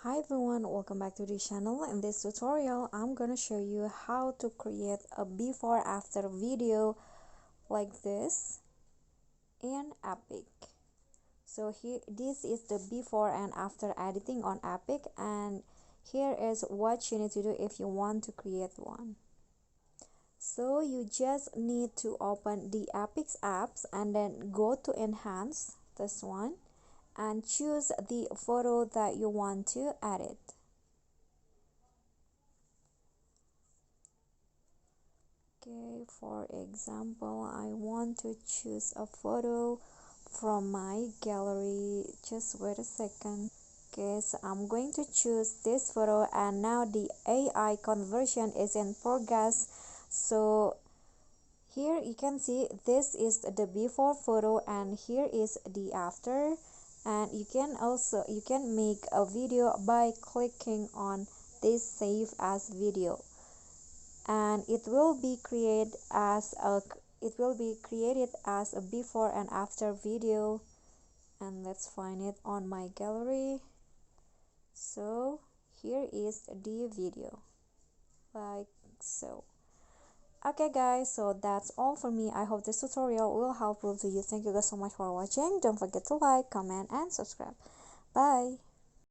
Hi everyone, welcome back to the channel. In this tutorial I'm gonna show you how to create a before after video like this in EPIK. So here, this is the before and after editing on EPIK, and here is what you need to do if you want to create one. So you just need to open the EPIK apps and then go to enhance, this one, and choose the photo that you want to edit. Okay, for example, I want to choose a photo from my gallery. Just wait a second. Okay, so I'm going to choose this photo, and now the AI conversion is in progress. So here you can see this is the before photo and here is the after, and you can make a video by clicking on this save as video, and it will be created as a before and after video. And let's find it on my gallery. So here is the video, like so. Okay guys, so that's all for me. I hope this tutorial will help to you. Thank you guys so much for watching. Don't forget to like, comment, and subscribe. Bye.